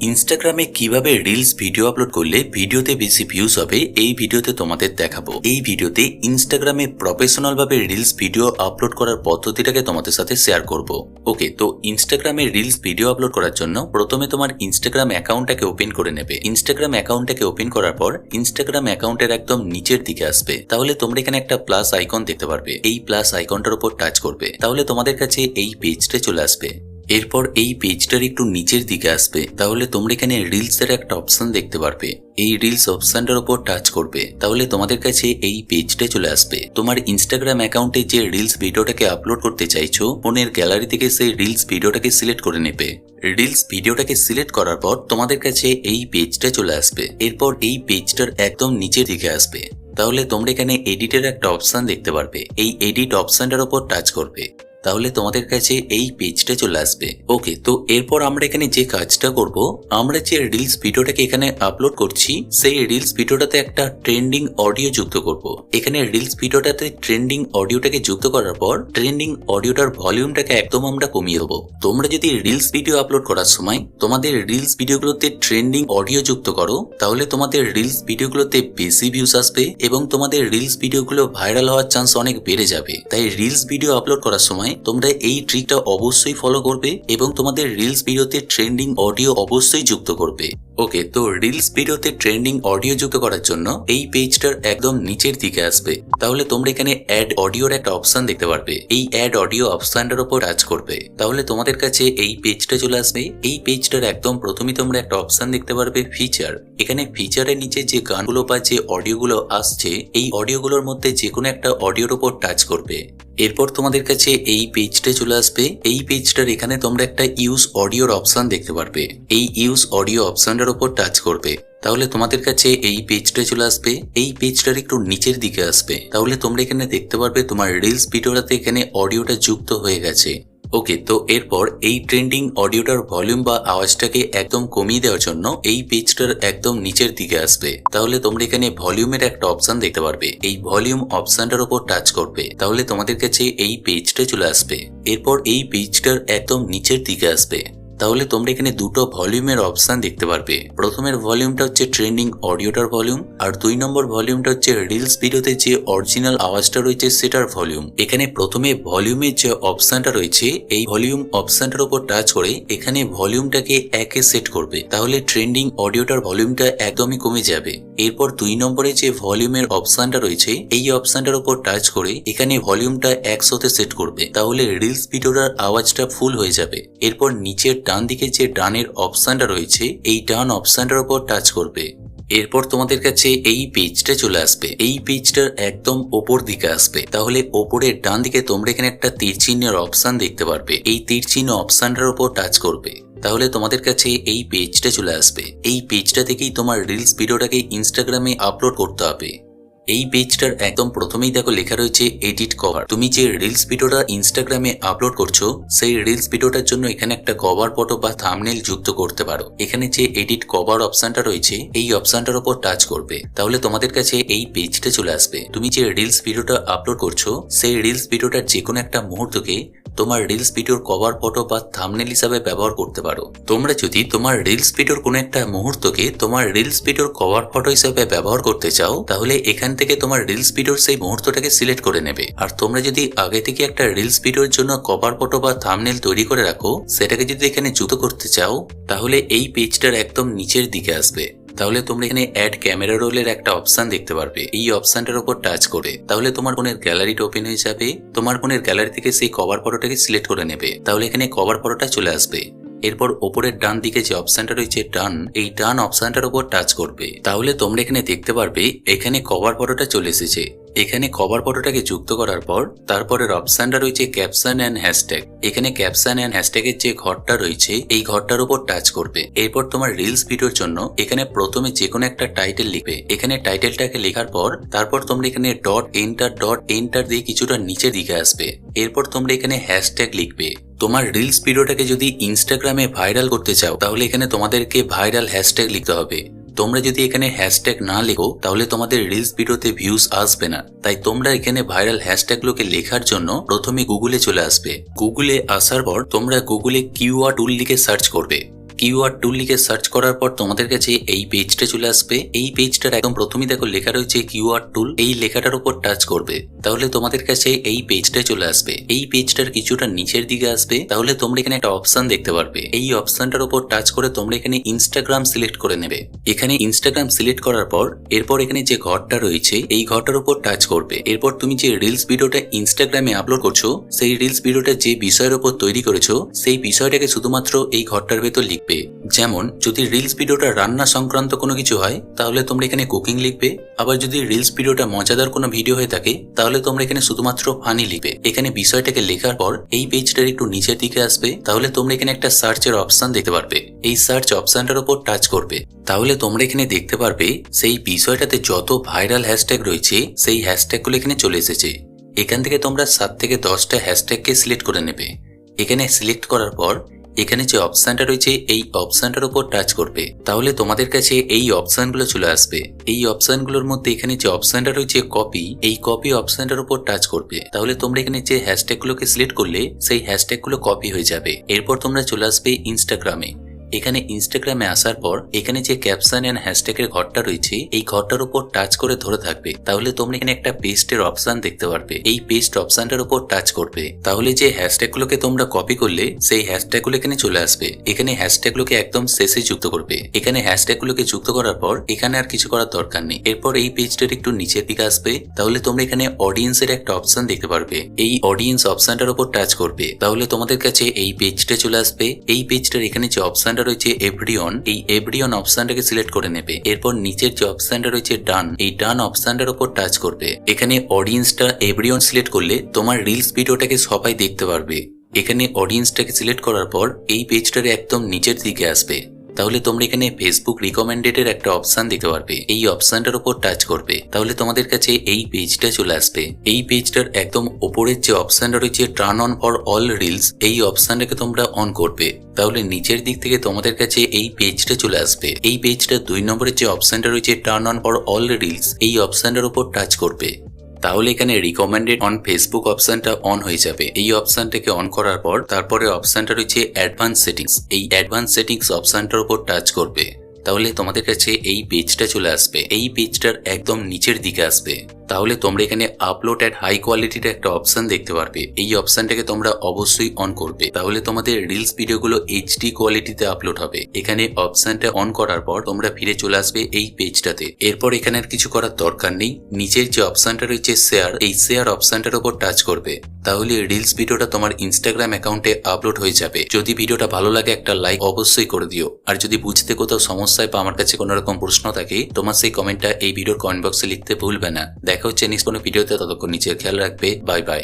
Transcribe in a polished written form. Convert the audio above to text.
ইনস্টাগ্রামে কিভাবে reels video upload করলে ভিডিওতে বেশি ভিউজ হবে এই ভিডিওতে তোমাদের দেখাবো। এই ভিডিওতে ইনস্টাগ্রামে প্রফেশনাল ভাবে রিলস ভিডিও আপলোড করার পদ্ধতিটাকে তোমাদের সাথে শেয়ার করব। ওকে, তো ইনস্টাগ্রামে রিলস ভিডিও আপলোড করার জন্য প্রথমে তোমার ইনস্টাগ্রাম অ্যাকাউন্টটাকে ওপেন করে নেবে। ইনস্টাগ্রাম অ্যাকাউন্টটাকে ওপেন করার পর ইনস্টাগ্রাম অ্যাকাউন্টের একদম নিচের দিকে আসবে, তাহলে তোমরা এখানে একটা প্লাস আইকন দেখতে পারবে। এই প্লাস আইকনটার উপর টাচ করবে, তাহলে তোমাদের কাছে এই পেজটা চলে আসবে। এরপর এই পেজটার একটু নিচের দিকে আসবে, তাহলে তোমরা এখানে রিলস এর একটা অপশন দেখতে পারবে। এই রিলস অপশনটার উপর টাচ করবে, তাহলে তোমাদের কাছে এই পেজটা চলে আসবে। তোমার ইনস্টাগ্রাম অ্যাকাউন্টে যে রিলস ভিডিওটাকে আপলোড করতে চাইছো, ফোনের গ্যালারি থেকে সেই রিলস ভিডিওটাকে সিলেক্ট করে নেবে। রিলস ভিডিওটাকে সিলেক্ট করার পর তোমাদের কাছে এই পেজটা চলে আসবে। এরপর এই পেজটার একদম নিচের দিকে আসবে, তাহলে তোমরা এখানে এডিটের একটা অপশন দেখতে পারবে। এই এডিট অপশনটার উপর টাচ করবে, তাহলে তোমাদের কাছে এই পেজটা চলে আসবে। ওকে, তো এরপর আমরা এখানে যে কাজটা করব, আমরা যে রিলস ভিডিওটাকে এখানে আপলোড করছি সেই রিলস ভিডিওটাতে একটা ট্রেন্ডিং অডিও যুক্ত করব। এখানে রিলস ভিডিওটাতে ট্রেন্ডিং অডিওটাকে যুক্ত করার পর ট্রেন্ডিং অডিওটার ভলিউমটাকে একদম আমরা কমিয়ে দেবো। তোমরা যদি রিলস ভিডিও আপলোড করার সময় তোমাদের রিলস ভিডিওগুলোতে ট্রেন্ডিং অডিও যুক্ত করো, তাহলে তোমাদের রিলস ভিডিওগুলোতে বেশি ভিউজ আসবে এবং তোমাদের রিলস ভিডিওগুলো ভাইরাল হওয়ার চান্স অনেক বেড়ে যাবে। তাই রিলস ভিডিও আপলোড করার সময় তোমরা এই ট্রিকটা অবশ্যই ফলো করবে এবং তোমাদের রিলস ভিডিওতে ট্রেন্ডিং অডিও অবশ্যই যুক্ত করবে। ওকে, তো রিলস ভিডিওতে ট্রেন্ডিং অডিও যুক্ত করার জন্য এই পেজটার একদম নিচের দিকে আসবে, তাহলে তোমরা এখানে অ্যাড অডিওর একটা অপশন দেখতে পারবে। এই অ্যাড অডিও অপশনটার উপর টাচ করবে, তাহলে তোমাদের কাছে এই পেজটা চলে আসবে। এই পেজটার একদম প্রথমে তোমরা একটা অপশন দেখতে পারবে ফিচার। এখানে ফিচারের নিচে যে গানগুলো বা যে অডিওগুলো আসছে, এই অডিওগুলোর মধ্যে যে কোনো একটা অডিওর উপর টাচ করবে। এরপর তোমাদের কাছে এই পেজটা চলে আসবে। এই পেজটার এখানে তোমরা একটা ইউজ অডিওর অপশন দেখতে পারবে। এই ইউজ অডিও অপশনটার উপর টাচ করবে, তাহলে তোমাদের কাছে এই পেজটা চলে আসবে। এই পেজটার একটু নিচের দিকে আসবে, তাহলে তোমরা এখানে দেখতে পারবে তোমার রিলস ভিডিওটাতে এখানে অডিওটা যুক্ত হয়ে গেছে। ওকে, তো এরপর এই ট্রেন্ডিং অডিওটার ভলিউম বা আওয়াজটাকে একদম কমিয়ে দেওয়ার জন্য এই পেজটার একদম নিচের দিকে আসবে, তাহলে তোমরা এখানে ভলিউমের একটা অপশন দেখতে পারবে। এই ভলিউম অপশনটার উপর টাচ করবে, তাহলে তোমাদের কাছে এই পেজটা চলে আসবে। এরপর এই পেজটার একদম নিচের দিকে আসবে, তাহলে তোমরা এখানে দুটো ভলিউমের অপশন দেখতে পারবে। প্রথমের ভলিউমটা হচ্ছে ট্রেন্ডিং অডিওটার ভলিউম, আর 2 নম্বর ভলিউমটা হচ্ছে রিলস ভিডিওতে যে অরিজিনাল আওয়াজটা রয়েছে সেটার ভলিউম। এখানে প্রথমে ভলিউমের যে অপশনটা রয়েছে, এই ভলিউম অপশনটার উপর টাচ করে এখানে ভলিউমটাকে 1 এ সেট করবে, তাহলে ট্রেন্ডিং অডিওটার ভলিউমটা একদমই কমে যাবে। এরপর 2 নম্বরে যে ভলিউমের অপশনটা রয়েছে, এই অপশনটার উপর টাচ করে এখানে ভলিউমটা 100 তে সেট করবে, তাহলে রিলস ভিডিওটার আওয়াজটা ফুল হয়ে যাবে। এরপর নিচের ডান দিকে যে ডানের অপশনটা রয়েছে, এই ডান অপশনটার উপর টাচ করবে। এরপর তোমাদের কাছে এই পেজটা চলে আসবে। এই পেজটার একদম ওপর দিকে আসবে, তাহলে ওপরের ডান দিকে তোমরা এখানে একটা তীর চিহ্নের অপশন দেখতে পারবে। এই তীর চিহ্ন অপশনটার উপর টাচ করবে, তাহলে তোমাদের কাছে এই পেজটা চলে আসবে। এই পেজটা থেকেই তোমার রিলস ভিডিওটাকে ইনস্টাগ্রামে আপলোড করতে হবে। এই পেজটার একদম প্রথমেই দেখো লেখা রয়েছে এডিট কভার। তুমি যে রিলস ভিডিওটা ইনস্টাগ্রামে আপলোড করছো সেই রিলস ভিডিওটার জন্য এখানে একটা কভার ফটো বা থাম্বনেল যুক্ত করতে পারো। এখানে যে এডিট কভার অপশনটা রয়েছে, এই অপশনটার উপর টাচ করবে, তাহলে তোমাদের কাছে এই পেজটা চলে আসবে। তুমি যে রিলস ভিডিওটা আপলোড করছো সেই রিলস ভিডিওটার যে কোনো একটা মুহূর্তকে তোমার রিলস ভিডিওর কভার ফটো বা থাম্বনেল হিসাবে ব্যবহার করতে পারো। তোমরা যদি তোমার রিলস ভিডিওর কোনো একটা মুহূর্তকে তোমার রিলস ভিডিওর কভার ফটো হিসাবে ব্যবহার করতে চাও, তাহলে এখান থেকে তোমার রিলস ভিডিওর সেই মুহূর্তটাকে সিলেক্ট করে নেবে। আর তোমরা যদি আগে থেকে একটা রিলস ভিডিওর জন্য কভার ফটো বা থাম্বনেল তৈরি করে রাখো, সেটাকে যদি এখানে যুক্ত করতে চাও, তাহলে এই পেজটার একদম নিচের দিকে আসবে। তাহলে তোমরা এখানে অ্যাড ক্যামেরা রোলের একটা অপশন দেখতে পারবে। এই অপশনটার উপর টাচ করে তাহলে তোমার ফোনের গ্যালারিটা ওপেন হয়ে যাবে। তোমার ফোনের গ্যালারি থেকে সেই কভার ফটোটাকে সিলেক্ট করে নেবে, তাহলে এখানে কভার ফটোটা চলে আসবে। এরপর ওপরের ডান দিকে যে অপশনটা রয়েছে ডান, এই ডান অপশনটার উপর টাচ করবে, তাহলে তোমরা এখানে দেখতে পারবে এখানে কভার ফটোটা চলে এসেছে। এখানে কভার ফটোটাকে যুক্ত করার পর তারপরের অপশনটা রয়েছে ক্যাপশন এন্ড হ্যাশট্যাগ। এখানে ক্যাপশন এন্ড হ্যাশট্যাগের যে ঘরটা রয়েছে, এই ঘরটার উপর টাচ করবে। এরপর তোমার রিলস ভিডিওর জন্য এখানে প্রথমে যে কোনো একটা টাইটেল লিখবে। এখানে টাইটেলটাকে লেখার পর তারপর তোমরা এখানে ডট এন্টার দিয়ে কিছুটা নিচের দিকে আসবে। এরপর তোমরা এখানে হ্যাশট্যাগ লিখবে। তোমার রিলস ভিডিওটাকে যদি ইনস্টাগ্রামে ভাইরাল করতে চাও, তাহলে এখানে তোমাদেরকে ভাইরাল হ্যাশট্যাগ লিখতে হবে। তোমরা যদি এখানে হ্যাশট্যাগ না লেখো, তাহলে তোমাদের রিলস ভিডিওতে ভিউজ আসবে না। তাই তোমরা এখানে ভাইরাল হ্যাশট্যাগগুলোকে লেখার জন্য প্রথমে গুগলে চলে আসবে। গুগলে আসার পর তোমরা গুগলে কিওয়ার্ড টুল লিখে সার্চ করবে। কিওয়ার্ড টুল লিখে সার্চ করার পর তোমাদের কাছে এই পেজটা চলে আসবে। এই পেজটার একদম প্রথমেই দেখো লেখা রয়েছে কিওয়ার্ড টুল, এই লেখাটার উপর টাচ করবে, তাহলে তোমাদের কাছে এই পেজটা চলে আসবে। এই পেজটার কিছুটা নিচের দিকে আসবে, তাহলে তোমরা এখানে একটা অপশন দেখতে পারবে। এই অপশনটার উপর টাচ করে তোমরা এখানে ইনস্টাগ্রাম সিলেক্ট করে নেবে। এখানে ইনস্টাগ্রাম সিলেক্ট করার পর এরপর এখানে যে ঘরটা রয়েছে এই ঘরটার উপর টাচ করবে। এরপর তুমি যে রিলস ভিডিওটা ইনস্টাগ্রামে আপলোড করছো সেই রিলস ভিডিওটা যে বিষয়ের উপর তৈরি করেছো সেই বিষয়টাকে শুধুমাত্র এই ঘরটার ভেতর লিখবে। যেমন যদি রিলস ভিডিওটা রান্না সংক্রান্ত কোনো কিছু হয় তাহলে তোমরা এখানে কুকিং লিখবে, আবার যদি রিলস ভিডিওটা মজাদার কোনো ভিডিও হয়ে থাকে তাহলে তোমরা এখানে শুধুমাত্র ফানি লিখবে। এখানে বিষয়টাকে লেখার পর এই পেজটার একটু নিচের দিকে আসবে, তাহলে তোমরা এখানে একটা সার্চের অপশন দেখতে পারবে। এই সার্চ অপশনটার উপর টাচ করবে, তাহলে তোমরা এখানে দেখতে পারবে সেই বিষয়টাতে যত ভাইরাল হ্যাশট্যাগ রয়েছে সেই হ্যাশট্যাগুলো এখানে চলে এসেছে। এখান থেকে তোমরা 7 থেকে 10টা হ্যাশট্যাগকে সিলেক্ট করে নেবে। এখানে সিলেক্ট করার পর এখানে যে অপশনটা রয়েছে এই অপশনটার উপর টাচ করবে, তাহলে তোমাদের কাছে এই অপশনগুলো চলে আসবে। এই অপশনগুলোর মধ্যে এখানে যে অপশনটা রয়েছে কপি, এই কপি অপশনটার উপর টাচ করবে, তাহলে তোমরা এখানে যে হ্যাশট্যাগুলোকে সিলেক্ট করলে সেই হ্যাশট্যাগুলো কপি হয়ে যাবে। এরপর তোমরা চলে আসবে ইনস্টাগ্রামে। এখানে ইনস্টাগ্রামে আসার পর এখানে যে ক্যাপশন এন্ড হ্যাশট্যাগের ঘরটা রয়েছে এই ঘরটার উপর টাচ করে ধরে থাকবে, তাহলে তোমরা এখানে একটা পেস্টের অপশন দেখতে পারবে। এই পেস্ট অপশনটার উপর টাচ করবে, তাহলে যে হ্যাশট্যাগুলোকে তোমরা কপি করলে সেই হ্যাশট্যাগুলো এখানে চলে আসবে। এখানে হ্যাশট্যাগুলোকে একদম শেষে যুক্ত করবে। এখানে হ্যাশট্যাগুলোকে যুক্ত করার পর এখানে আর কিছু করার দরকার নেই। এরপর এই পেজটার একটু নিচের দিকে আসবে, তাহলে তোমরা এখানে অডিয়েন্সের একটা অপশন দেখতে পারবে। এই অডিয়েন্স অপশনটার উপর টাচ করবে, তাহলে তোমাদের কাছে এই পেজটা চলে আসবে। এই পেজটার এখানে যে অপশন রয়েছে এভরিওয়ান, এই এভরিওয়ান অপশনটাকে সিলেক্ট করে নেবে। এরপর নিচের যে অপশনটা রয়েছে ডান, এই ডান অপশনটার উপর টাচ করবে। এখানে অডিয়েন্সটা এভরিওয়ান সিলেক্ট করলে তোমার রিলস ভিডিওটাকে সবাই দেখতে পারবে। এখানে অডিয়েন্সটাকে সিলেক্ট করার পর এই পেজটার একদম নিচের দিকে আসবে, তাহলে তোমরা এখানে ফেসবুক রিকমেন্ডেড একটা অপশন দেখতে পারবে। এই অপশনটার উপর টাচ করবে, তাহলে তোমাদের কাছে এই পেজটা চলে আসবে। এই পেজটার একদম উপরের যে অপশনটা রয়েছে turn on for all reels, এই অপশনটাকে তোমরা অন করবে, তাহলে নিচের দিক থেকে তোমাদের কাছে এই পেজটা চলে আসবে। এই পেজটা 2 নম্বরের যে অপশনটা রয়েছে turn on for all reels, এই অপশনটার উপর টাচ করবে, তাহলে এখানে রিকমেন্ডেড অন ফেসবুক অপশনটা অন হয়ে যাবে। এই অপশনটাকে অন করার পর তারপরে অপশনটা রয়েছে অ্যাডভান্স সেটিংস, এই অ্যাডভান্স সেটিংস অপশনটার উপর টাচ করবে, তাহলে তোমাদের কাছে এই পেজটা চলে আসবে। এই পেজটার একদম নিচের দিকে আসবে, তাহলে তোমরা এখানে আপলোড এট হাই কোয়ালিটির একটা অপশন দেখতে পারবে। এই অপশনটাকে তোমরা অবশ্যই অন করবে, তাহলে তোমাদের রিলস ভিডিওগুলো এইচডি কোয়ালিটিতে আপলোড হবে। এখানে অপশনটা অন করার পর তোমরা ফিরে চলে আসবে এই পেজটাতে। এরপর এখানে আর কিছু করার দরকার নেই। নিচের যে অপশনটা রয়েছে শেয়ার, এই শেয়ার অপশনটার উপর টাচ করবে, তাহলে রিলস ভিডিওটা তোমার ইনস্টাগ্রাম অ্যাকাউন্টে আপলোড হয়ে যাবে। যদি ভিডিওটা ভালো লাগে একটা লাইক অবশ্যই করে দিও, আর যদি বুঝতে কোথাও সমস্যায় বা আমার কাছে কোনো রকম প্রশ্ন থাকে তোমার সেই কমেন্টটা এই ভিডিওর কমেন্ট বক্সে লিখতে ভুলবে না। দেখা হচ্ছে নেক্সট কোনো ভিডিওতে, ততক্ষণ নিজের খেয়াল রাখবে। Bye bye.